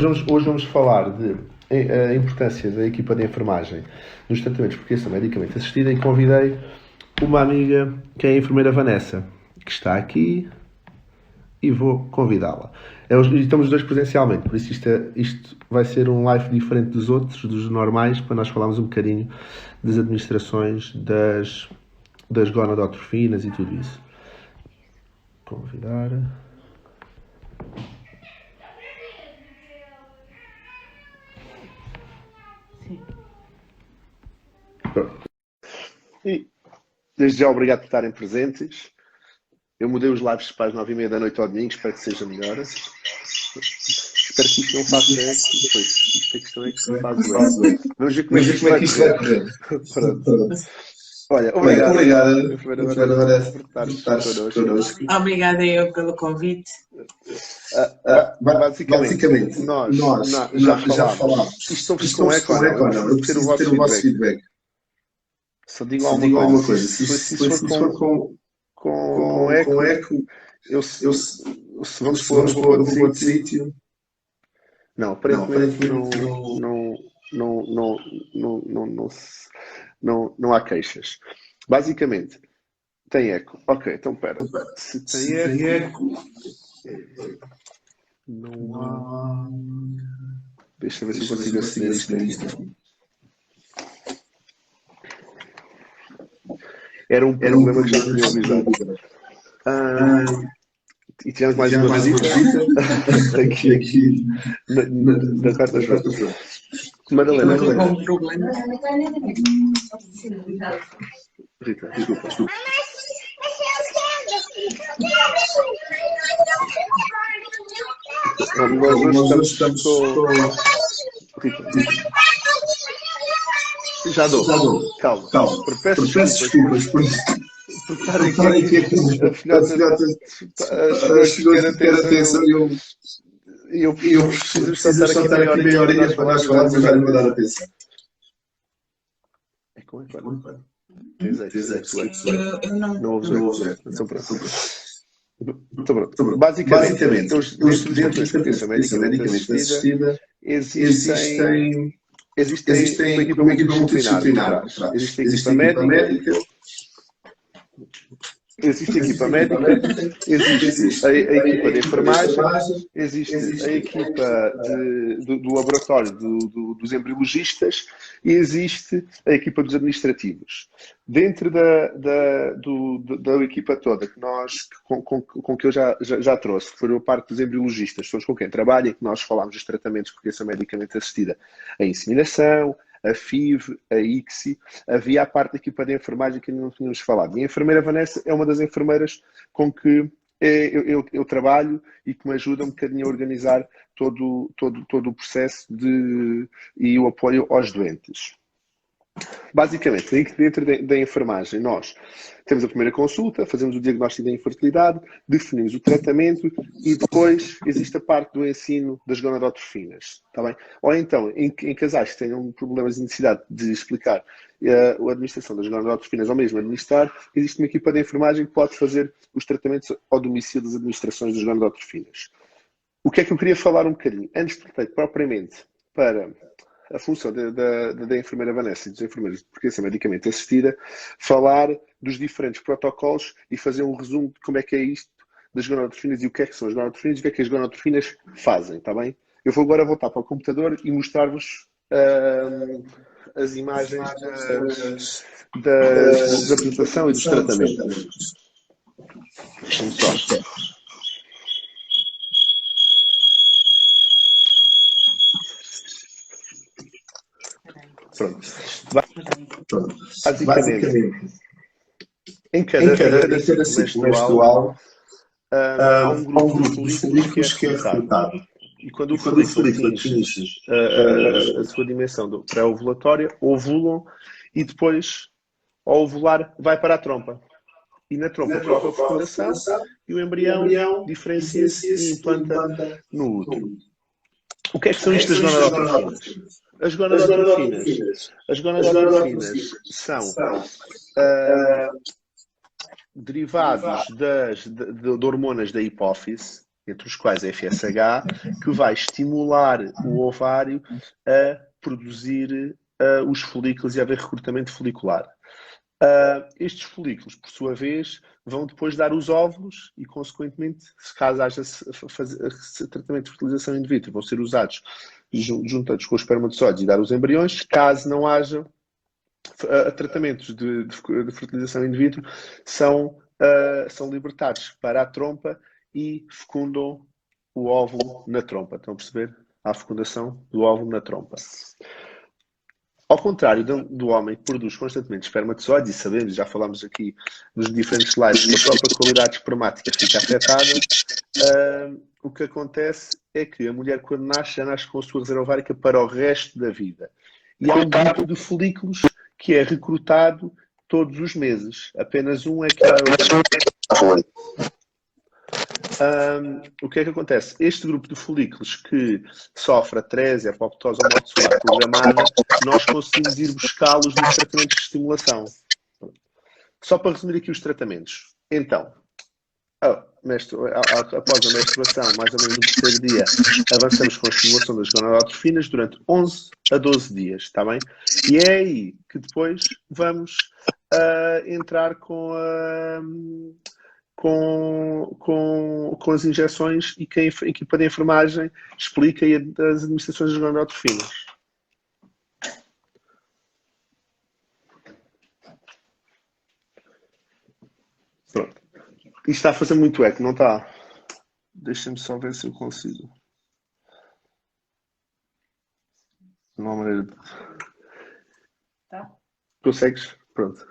Hoje vamos falar de a importância da equipa de enfermagem nos tratamentos por questão medicamente assistida e convidei uma amiga que é a enfermeira Vanessa, que está aqui e vou convidá-la. Estamos os dois presencialmente, por isso isto vai ser um live diferente dos outros, dos normais, para nós falarmos um bocadinho das administrações das gonadotrofinas e tudo isso. Convidar... E desde já obrigado por estarem presentes. Eu mudei os lives para as 9h30 da noite ao domingo, espero que seja melhor. Espero que isto não faça eco. Pois, isto a questão é que se faz eco. Vamos ver como é que isto vai correr. Pronto. Olha, obrigado por estar connosco. Obrigada eu pelo convite. Basicamente, nós já falámos. Isto não é claro, eu preciso ter o vosso feedback. Só digo alguma coisa. Se for com eco, se vamos pôr outro sítio. Não, aparentemente não há queixas. Basicamente, tem eco. Ok, então pera. Se tem eco, não há... Deixa eu ver se eu consigo aceder isto aqui. Era um problema que já tinha avisado. E tivemos mais uma visita aqui na quarta-feira. Madalena. Rita, desculpa. Nós estamos com... Rita. Já dou. Calma. Peço desculpas por estar aqui a filhota chegou a ter atenção e eu preciso só estar aqui meia horinha para nós falarmos e já lhe vou dar atenção. É com eco. Não ouves eco. Então pronto. Basicamente, os estudantes de atenção medicamente assistida existem uma equipa multidisciplinar. Existe a equipa médica, existe a equipa de enfermagem, existe a equipa do laboratório dos embriologistas e existe a equipa dos administrativos. Dentro da equipa toda com que eu já trouxe, que foi a parte dos embriologistas, pessoas com quem trabalho e que nós falámos dos tratamentos por questão medicamente assistida, a inseminação, a FIV, a ICSI, havia a parte da equipa de enfermagem que ainda não tínhamos falado. E a enfermeira Vanessa é uma das enfermeiras com que eu trabalho e que me ajuda um bocadinho a organizar todo o processo e o apoio aos doentes. Basicamente, dentro da enfermagem, nós temos a primeira consulta, fazemos o diagnóstico da infertilidade, definimos o tratamento e depois existe a parte do ensino das gonadotrofinas. Tá bem? Ou então, em casais que tenham problemas de necessidade de explicar a administração das gonadotrofinas ou mesmo administrar, existe uma equipa de enfermagem que pode fazer os tratamentos ao domicílio das administrações das gonadotrofinas. O que é que eu queria falar um bocadinho? Antes de ir propriamente para a função da enfermeira Vanessa e dos enfermeiros de proteção medicamente assistida, falar dos diferentes protocolos e fazer um resumo de como é que é isto das gonadotrofinas e o que é que são as gonadotrofinas e o que é que as gonadotrofinas fazem, está bem? Eu vou agora voltar para o computador e mostrar-vos as imagens da apresentação e dos tratamentos. Deixa-me só. Pronto. Basicamente, em cada ciclo menstrual há um grupo de folículos que é recrutado. E quando o folículo atinge a sua dimensão pré-ovulatória, ovulam e depois, ao ovular, vai para a trompa. E na trompa provoca a fecundação e o embrião diferencia-se e implanta no útero. O que é que são estas gonadotrofinas? As gonadotrofinas são derivados de hormonas da hipófise. entre os quais a FSH, que vai estimular o ovário a produzir os folículos e a haver recrutamento folicular. Estes folículos, por sua vez, vão depois dar os óvulos e, consequentemente, se caso haja tratamento de fertilização in vitro, vão ser usados juntados com os espermatozoides e dar os embriões. Caso não haja tratamentos de fertilização in vitro, são libertados para a trompa e fecundam o óvulo na trompa. Estão a perceber? Há a fecundação do óvulo na trompa. Ao contrário do homem que produz constantemente espermatozoides, e sabemos, já falámos aqui nos diferentes slides, que a própria qualidade espermática fica afetada, o que acontece é que a mulher, quando nasce, já nasce com a sua reserva ovárica para o resto da vida. E há um grupo de folículos que é recrutado todos os meses. Apenas um é que o que é que acontece? Este grupo de folículos que sofre atresia, apoptose ou morte solar programada, nós conseguimos ir buscá-los nos tratamentos de estimulação. Só para resumir aqui os tratamentos. Então, após a menstruação, mais ou menos no terceiro dia, avançamos com a estimulação das gonadotrofinas durante 11 a 12 dias, está bem? E é aí que depois vamos entrar com as injeções, e que a equipa de enfermagem explica aí as administrações das gonadotrofinas. Pronto. Isto está a fazer muito eco, não está? Deixa-me só ver se eu consigo. Não há maneira de... Tá. Consegues? Pronto.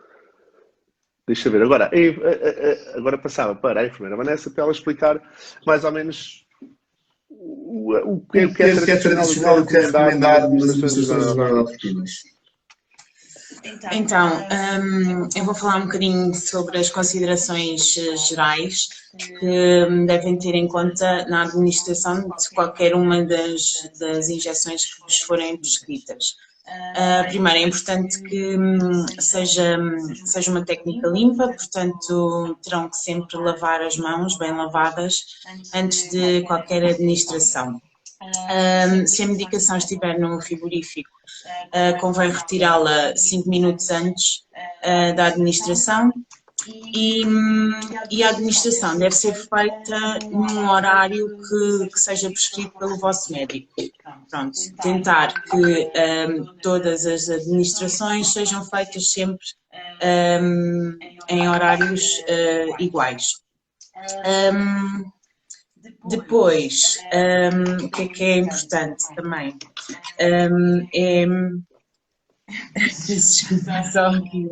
Deixa eu ver. Agora passava para a enfermeira Vanessa para ela explicar mais ou menos o que é tradicional e o que é recomendado nas administrações das gonadotrofinas. Então, eu vou falar um bocadinho sobre as considerações gerais que devem ter em conta na administração de qualquer uma das injeções que vos forem prescritas. Primeiro, é importante que seja uma técnica limpa, portanto, terão que sempre lavar as mãos bem lavadas antes de qualquer administração. Se a medicação estiver no frigorífico, convém retirá-la 5 minutos antes da administração e a administração deve ser feita num horário que seja prescrito pelo vosso médico. Pronto, tentar que todas as administrações sejam feitas sempre em horários iguais. Depois, o que é importante também é só aqui.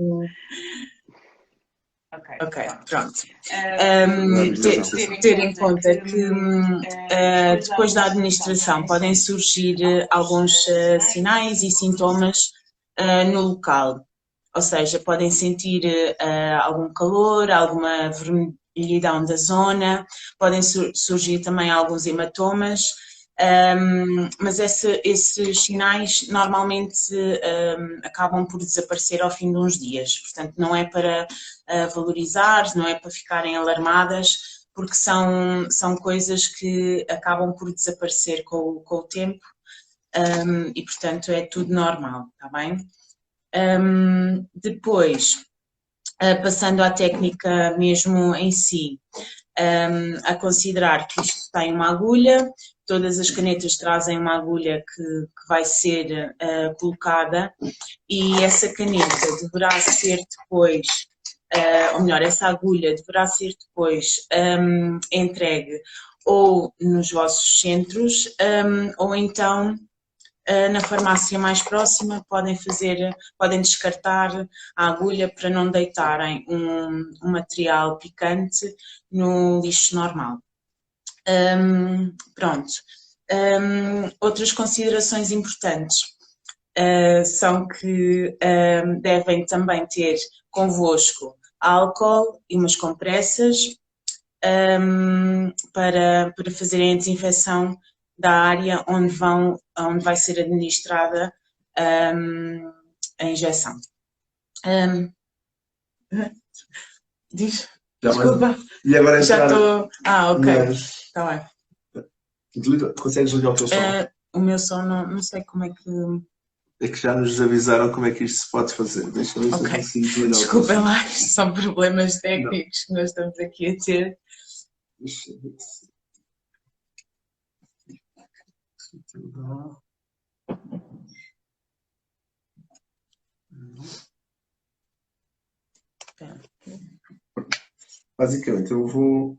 Ok, pronto. Ter em conta que depois da administração podem surgir alguns sinais e sintomas no local. Ou seja, podem sentir algum calor, alguma vermelhidão da zona, podem surgir também alguns hematomas, mas esses sinais normalmente acabam por desaparecer ao fim de uns dias. Portanto, não é para valorizar, não é para ficarem alarmadas, porque são coisas que acabam por desaparecer com o tempo e, portanto, é tudo normal, está bem? Depois, passando à técnica mesmo em si, a considerar que isto tem uma agulha, todas as canetas trazem uma agulha que vai ser colocada, e essa caneta deverá ser depois, ou melhor, essa agulha deverá ser depois entregue ou nos vossos centros, ou então na farmácia mais próxima podem descartar a agulha para não deitarem um material picante no lixo normal. Pronto. Outras considerações importantes são que devem também ter convosco álcool e umas compressas para fazerem a desinfecção da área onde vai ser administrada a injeção. Diz? Desculpa. E agora já estou... ok. Está bem. Consegues ligar o teu som? O meu som, não sei como é que... É que já nos avisaram como é que isto se pode fazer. Deixa eu ver se eu consigo desligar o teu Desculpem som. lá, são problemas técnicos que nós estamos aqui a ter. Deixa eu ver se... Basicamente, eu vou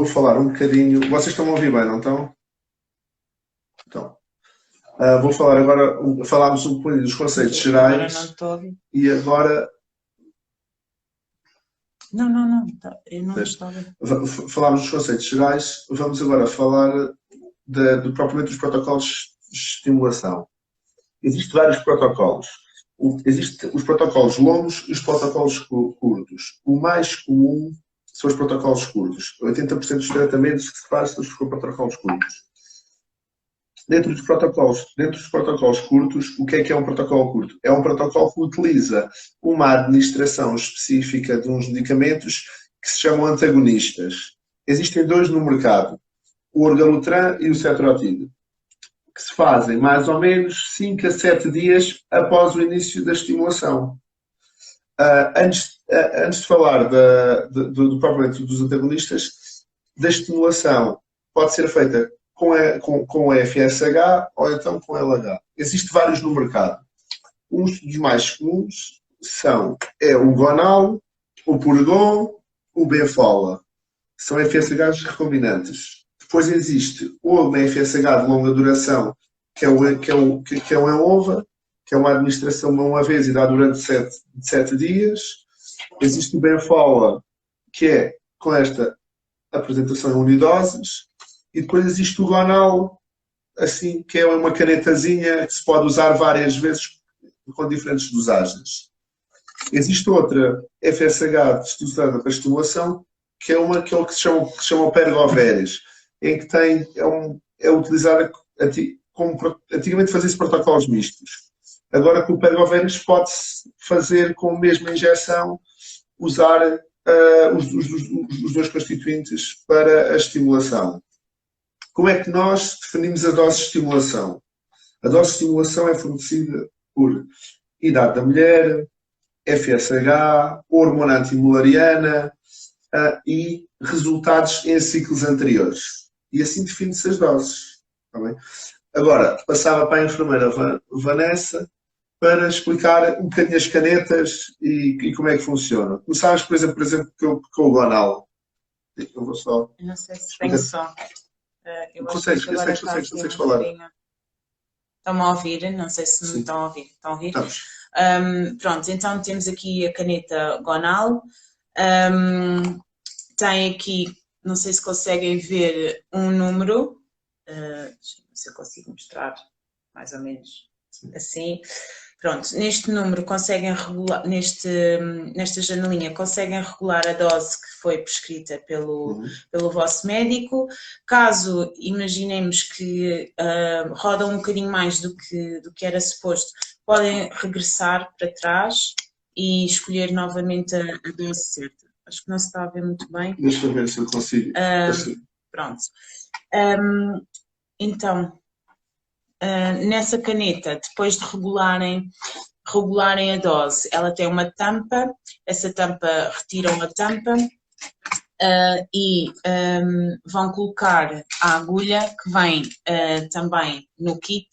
falar um bocadinho. Vocês estão a ouvir bem, não estão? Então, vou falar agora. Falámos um bocadinho dos conceitos gerais. Agora não estou a ouvir. E agora. Não, eu não estou a ouvir. Falámos dos conceitos gerais. Vamos agora falar propriamente dos protocolos de estimulação. Existem vários protocolos. Existem os protocolos longos e os protocolos curtos. O mais comum são os protocolos curtos. 80% dos tratamentos que se fazem são os protocolos curtos. Dentro dos protocolos curtos, o que é um protocolo curto? É um protocolo que utiliza uma administração específica de uns medicamentos que se chamam antagonistas. Existem dois no mercado, o Orgalutran e o Cetrotide, que se fazem mais ou menos 5 a 7 dias após o início da estimulação. Antes de falar propriamente dos antagonistas, da estimulação pode ser feita com FSH ou então com LH. Existem vários no mercado. Uns dos mais comuns são o Gonal, o Puregon, o Benfola. São FSHs recombinantes. Depois existe uma FSH de longa duração, que é o Enlova, que é uma administração de uma vez e dá durante 7 dias. Existe o Benfola, que é com esta apresentação em unidoses. E depois existe o Gonal, assim, que é uma canetazinha que se pode usar várias vezes com diferentes dosagens. Existe outra FSH usada para estimulação, que é o que se chama Pergoveres, em que é utilizada antigamente fazia-se protocolos mistos. Agora com o Pergoveres pode-se fazer com a mesma injeção, usar os dois constituintes para a estimulação. Como é que nós definimos a dose de estimulação? A dose de estimulação é fornecida por idade da mulher, FSH, hormona antimulariana e resultados em ciclos anteriores. E assim define-se as doses. Tá bem? Agora, passava para a enfermeira Vanessa para explicar um bocadinho as canetas e como é que funciona. Começámos, por exemplo com o Gonal. Eu vou só... Eu não sei se tenho som. Consegues falar. Estão-me a ouvir? Não sei se me estão a ouvir. Estão a ouvir? Pronto, então temos aqui a caneta Gonal. Tem aqui, não sei se conseguem ver, um número. Deixa eu ver se eu consigo mostrar mais ou menos assim. Pronto, neste número conseguem regular, nesta janelinha conseguem regular a dose que foi prescrita pelo vosso médico. Caso imaginemos que roda um bocadinho mais do que era suposto, podem regressar para trás e escolher novamente a dose certa. Acho que não se está a ver muito bem. Deixa eu ver se eu consigo. Pronto. Então, nessa caneta, depois de regularem a dose, ela tem uma tampa, essa tampa, retiram a tampa e vão colocar a agulha que vem também no kit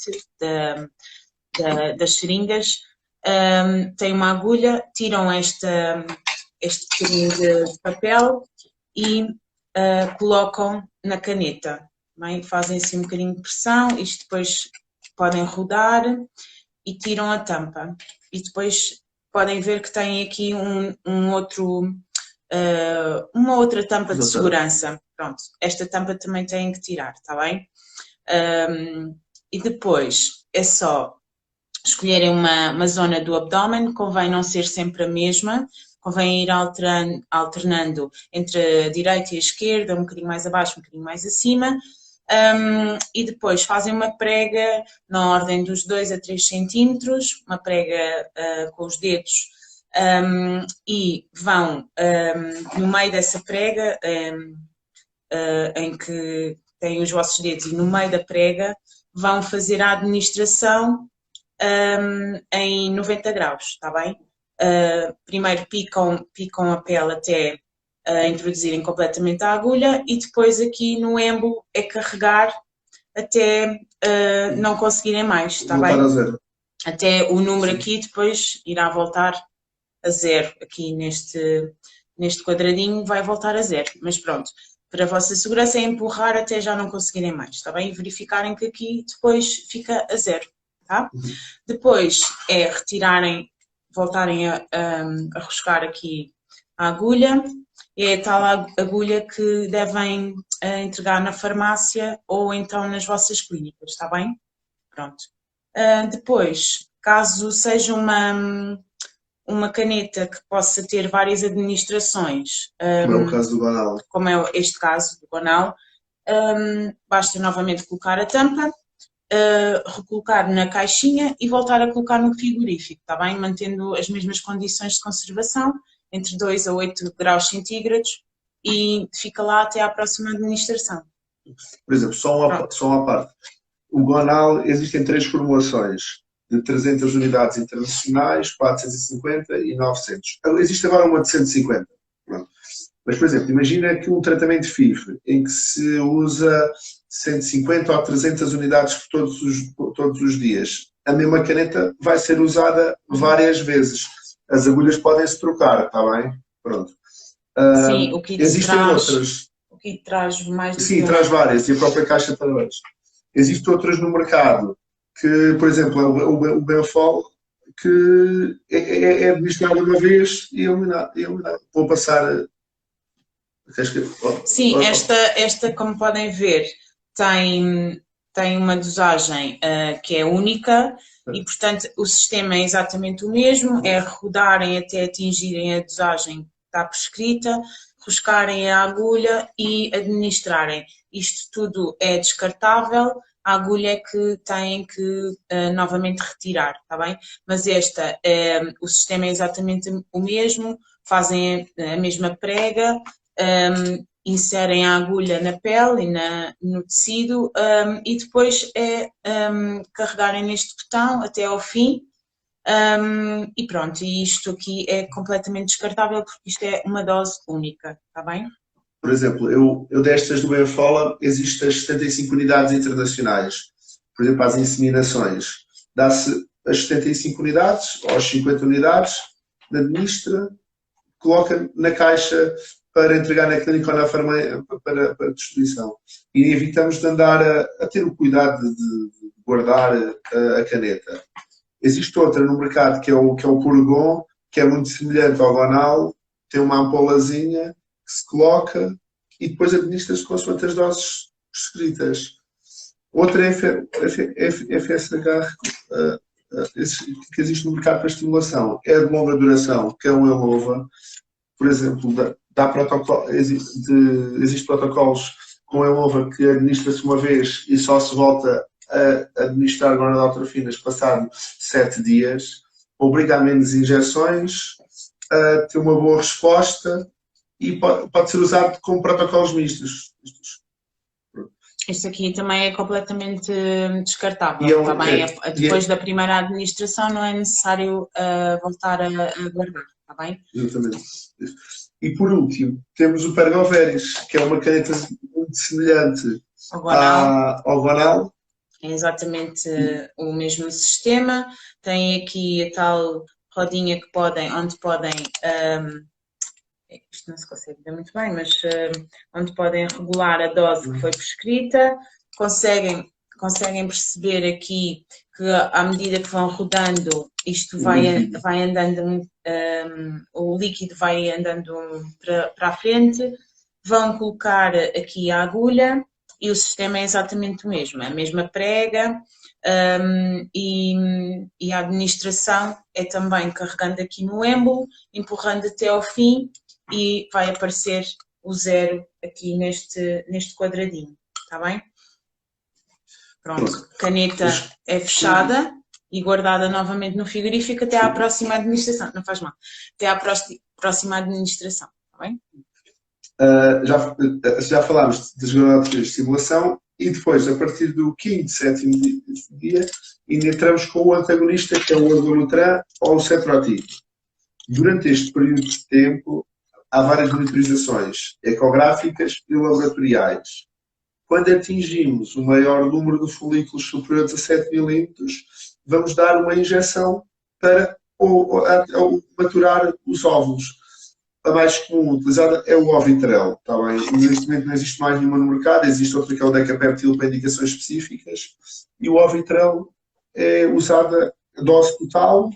das seringas. Tem uma agulha, tiram este bocadinho de papel e colocam na caneta. Bem, fazem assim um bocadinho de pressão, isto depois podem rodar e tiram a tampa. E depois podem ver que tem aqui uma outra tampa de segurança. Pronto, esta tampa também têm que tirar, está bem? E depois é só escolherem uma zona do abdômen, convém não ser sempre a mesma, convém ir alternando entre a direita e a esquerda, um bocadinho mais abaixo, um bocadinho mais acima. E depois fazem uma prega na ordem dos 2 a 3 centímetros, uma prega com os dedos, e vão no meio dessa prega em que têm os vossos dedos e no meio da prega vão fazer a administração em 90 graus, está bem? Primeiro picam a pele até introduzirem completamente a agulha e depois aqui no êmbolo é carregar até não conseguirem mais, está bem? Voltar a zero. Até o número aqui depois irá voltar a zero. Aqui neste quadradinho vai voltar a zero. Mas pronto, para a vossa segurança é empurrar até já não conseguirem mais, está bem? E verificarem que aqui depois fica a zero, tá? Depois é retirarem, voltarem a roscar aqui a agulha. É a tal agulha que devem entregar na farmácia ou então nas vossas clínicas, está bem? Pronto. Depois, caso seja uma caneta que possa ter várias administrações, Como é o caso do Gonal. como é este caso do Gonal, basta novamente colocar a tampa, recolocar na caixinha e voltar a colocar no frigorífico, está bem? Mantendo as mesmas condições de conservação, entre 2 a 8 graus centígrados, e fica lá até à próxima administração. Por exemplo, só uma parte. O Gonal, existem 3 formulações, de 300 unidades internacionais, 450 e 900. Existe agora uma de 150. Pronto. Mas, por exemplo, imagina que um tratamento de FIV, em que se usa 150 ou 300 unidades todos os dias. A mesma caneta vai ser usada várias vezes. As agulhas podem-se trocar, está bem? Pronto. Sim, o kit existem outras. O kit traz mais do Sim, que traz várias, e a própria caixa também. Existem outras no mercado, que, por exemplo, o Benfol, que é administrado uma vez e eliminado. Vou passar. Sim, esta, como podem ver, tem uma dosagem que é única e, portanto, o sistema é exatamente o mesmo, é rodarem até atingirem a dosagem que está prescrita, roscarem a agulha e administrarem. Isto tudo é descartável, a agulha é que têm que novamente retirar, está bem? Mas o sistema é exatamente o mesmo, fazem a mesma prega, inserem a agulha na pele e no tecido e depois carregarem neste botão até ao fim e pronto, e isto aqui é completamente descartável porque isto é uma dose única, está bem? Por exemplo, eu destas do Benfola, existem as 75 unidades internacionais. Por exemplo, às inseminações, dá-se as 75 unidades ou as 50 unidades, administra, coloca na caixa para entregar na clínica ou na farmácia para distribuição. E evitamos de andar a ter o cuidado de guardar a caneta. Existe outra no mercado que é o Purgon, que é muito semelhante ao Gonal, tem uma ampolazinha que se coloca e depois administra-se consoante as doses prescritas. Outra é FSH, que existe no mercado para estimulação. É de longa duração, que é um Elova. Por exemplo, existem protocolos com Elova que administra-se uma vez e só se volta a administrar gonadotrophinas passado 7 dias. Obriga a menos injeções, a ter uma boa resposta e pode ser usado com protocolos mistos. Este aqui também é completamente descartável, está bem? Depois da primeira administração não é necessário voltar a guardar, está bem? Exatamente. E por último, temos o Pergoveris, que é uma caneta muito semelhante ao Gonal. É exatamente o mesmo sistema, tem aqui a tal rodinha onde podem, isto não se consegue ver muito bem, mas onde podem regular a dose que foi prescrita, conseguem perceber aqui que à medida que vão rodando, isto vai andando, o líquido vai andando para a frente, vão colocar aqui a agulha e o sistema é exatamente o mesmo, a mesma prega e a administração é também carregando aqui no êmbolo, empurrando até ao fim e vai aparecer o 0 aqui neste quadradinho, está bem? Pronto, caneta é fechada e guardada novamente no frigorífico até à próxima administração, não faz mal, até à próxima administração, está bem? Já falámos das graduações de estimulação e depois, a partir do quinto, sétimo dia, ainda entramos com o antagonista, que é o organotran ou o cetroativo. Durante este período de tempo, há várias monitorizações ecográficas e laboratoriais. Quando atingimos o maior número de folículos superior a 17 milímetros, vamos dar uma injeção para maturar os óvulos. A mais comum utilizada é o Ovitrel, está bem? Neste momento não existe mais nenhuma no mercado, existe outra que é o Decapeptil para indicações específicas, e o Ovitrel é usada a dose total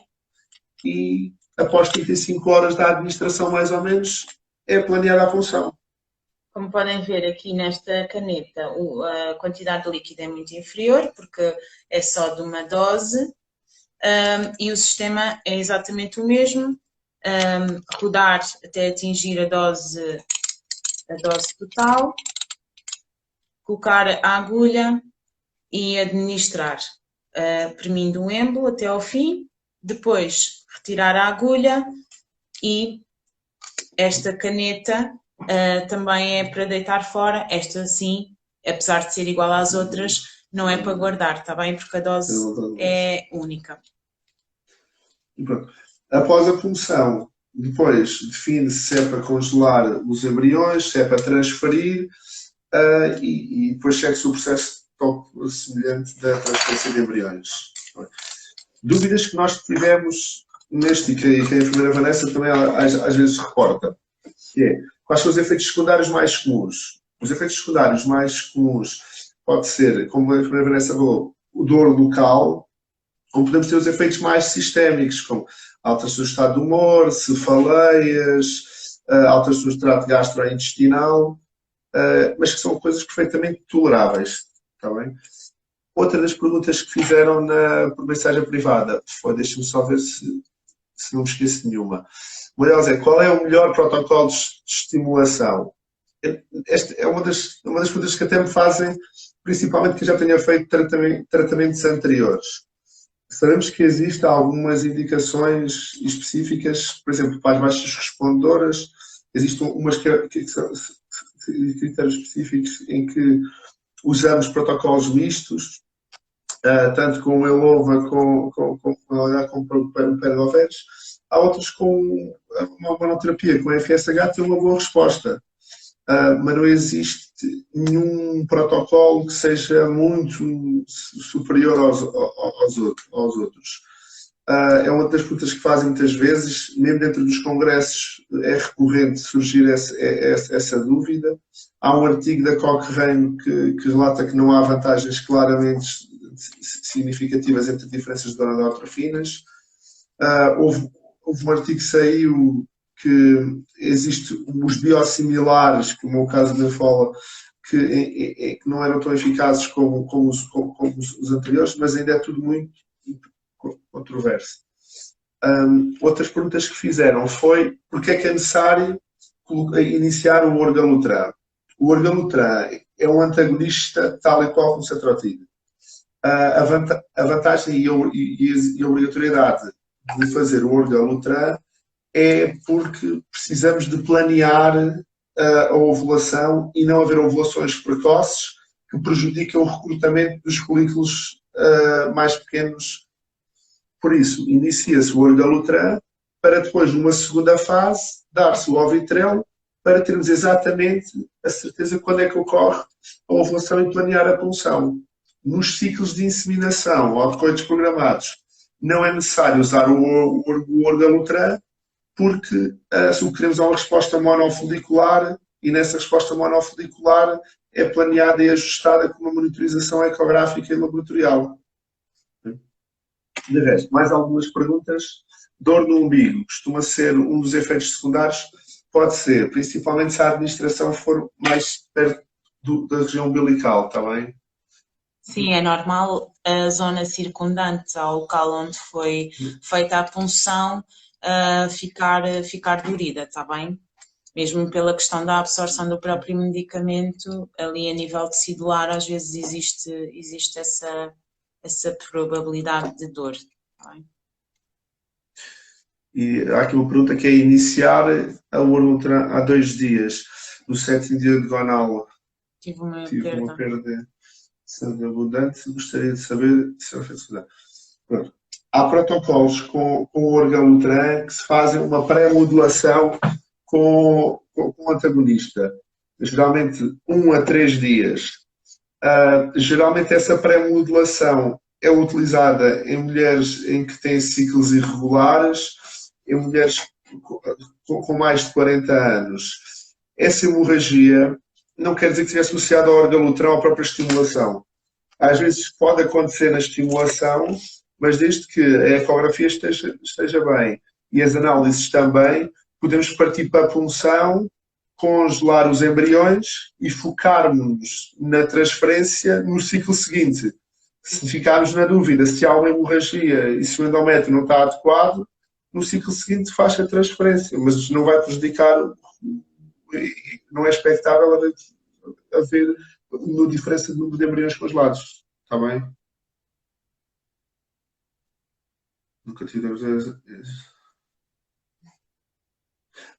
e após 35 horas da administração, mais ou menos, é planeada a função. Como podem ver aqui nesta caneta, a quantidade de líquido é muito inferior, porque é só de uma dose, e o sistema é exatamente o mesmo. Rodar até atingir a dose total, colocar a agulha e administrar, premindo o êmbolo até ao fim, depois retirar a agulha e esta caneta também é para deitar fora. Esta sim, apesar de ser igual às outras, não é para guardar, está bem? Porque a dose é única. Pronto. Após a punção, depois define-se se é para congelar os embriões, se é para transferir, e depois segue-se o processo semelhante da transferência de embriões. Dúvidas que nós tivemos neste, e que a enfermeira Vanessa também às vezes reporta, que é, quais são os efeitos secundários mais comuns? Os efeitos secundários mais comuns pode ser, como a enfermeira Vanessa falou, o dor local, ou podemos ter os efeitos mais sistémicos, como alterações do estado do humor, cefaleias, alterações do trato gastrointestinal, mas que são coisas perfeitamente toleráveis. Está bem? Outra das perguntas que fizeram por mensagem privada foi, deixe-me só ver se não me esqueço de nenhuma. Uma delas é, qual é o melhor protocolo de estimulação? Esta é uma das perguntas que até me fazem, principalmente que já tenha feito tratamentos anteriores. Sabemos que existem algumas indicações específicas, por exemplo, para as baixas respondedoras, existem umas que são critérios específicos em que usamos protocolos mistos, tanto com o Elova, com o Peroveres. Há outros com uma monoterapia, com a FSH, tem uma boa resposta. Mas não existe nenhum protocolo que seja muito superior aos outros. É uma das perguntas que fazem muitas vezes, mesmo dentro dos congressos é recorrente surgir essa dúvida. Há um artigo da Cochrane que relata que não há vantagens claramente significativas entre diferenças de gonadotrofinas. Houve um artigo que saiu que existem os biosimilares, que no meu caso me fala, que não eram tão eficazes como os anteriores, mas ainda é tudo muito controverso. Outras perguntas que fizeram foi porque é que é necessário iniciar o organotran. O organotran é um antagonista tal e qual como o cetroativo. A vantagem e a obrigatoriedade de fazer o organotran é porque precisamos de planear a ovulação e não haver ovulações precoces que prejudiquem o recrutamento dos folículos mais pequenos. Por isso, inicia-se o organotran para depois, numa segunda fase, dar-se o Ovitrel para termos exatamente a certeza quando é que ocorre a ovulação e planear a punção. Nos ciclos de inseminação ou de coitos programados, não é necessário usar o organotran, porque se o queremos é uma resposta monofolicular e nessa resposta monofolicular é planeada e ajustada com uma monitorização ecográfica e laboratorial. De resto, mais algumas perguntas. Dor no umbigo costuma ser um dos efeitos secundários? Pode ser, principalmente se a administração for mais perto da região umbilical, está bem? Sim, é normal a zona circundante ao local onde foi feita a punção ficar dorida, está bem? Mesmo pela questão da absorção do próprio medicamento, ali a nível tecidular, às vezes existe essa probabilidade de dor, está bem? E há aqui uma pergunta que é iniciar a organotran há 2 dias. No 7º dia de gonal Tive uma tive uma perda. perda de sangue abundante. Gostaria de saber se é feito. Pronto. Há protocolos com o órgão uterino que se fazem uma pré-modulação com o antagonista. Geralmente 1 a 3 dias. Geralmente essa pré-modulação é utilizada em mulheres em que têm ciclos irregulares, em mulheres com mais de 40 anos. Essa hemorragia não quer dizer que esteja associada ao órgão uterino à própria estimulação. Às vezes pode acontecer na estimulação, mas desde que a ecografia esteja bem e as análises também, podemos partir para a punção, congelar os embriões e focarmos na transferência no ciclo seguinte. Se ficarmos na dúvida se há uma hemorragia e se o endométrio não está adequado, no ciclo seguinte faz a transferência, mas não vai prejudicar, não é expectável haver uma diferença de número de embriões congelados. Está bem? Nunca tivemos essa.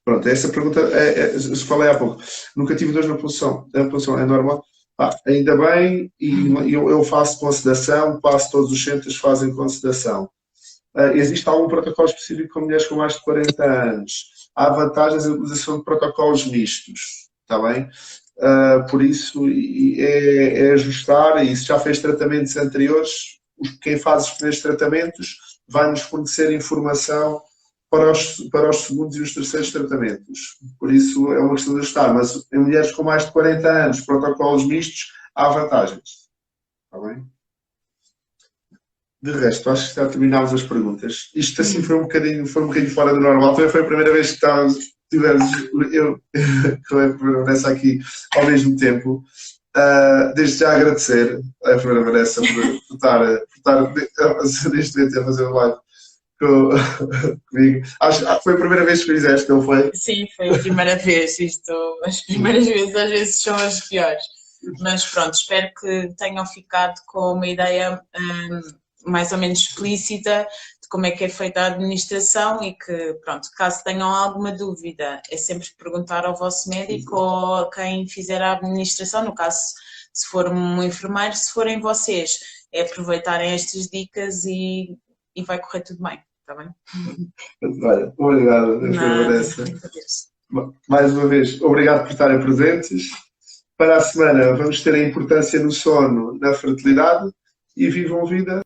Pronto, essa pergunta falei há pouco. Nunca tive dores na punção. A punção é normal? Ainda bem, e eu faço consedação, quase todos os centros fazem consedação. Existe algum protocolo específico com mulheres com mais de 40 anos? Há vantagens na utilização de protocolos mistos, está bem? Por isso, é ajustar, e se já fez tratamentos anteriores, quem faz os primeiros tratamentos vai-nos fornecer informação para os segundos e os terceiros tratamentos. Por isso, é uma questão de ajustar. Mas em mulheres com mais de 40 anos, protocolos mistos, há vantagens. Está bem? De resto, acho que já terminámos as perguntas. Isto assim foi um bocadinho fora do normal. Também foi a primeira vez que tivemos Vanessa aqui ao mesmo tempo. Desde já agradecer a Fernanda Vanessa por estar neste momento a fazer o live comigo. Acho que foi a primeira vez que fizeste, não foi? Sim, foi a primeira vez. As primeiras vezes às vezes são as piores. Mas pronto, espero que tenham ficado com uma ideia mais ou menos explícita de como é que é feita a administração e que, pronto, caso tenham alguma dúvida, é sempre perguntar ao vosso médico ou a quem fizer a administração, no caso, se for um enfermeiro, se forem vocês, é aproveitarem estas dicas e vai correr tudo bem, está bem? Olha, obrigado, Vanessa. Mais uma vez, obrigado por estarem presentes. Para a semana vamos ter a importância no sono na fertilidade e vivam vida.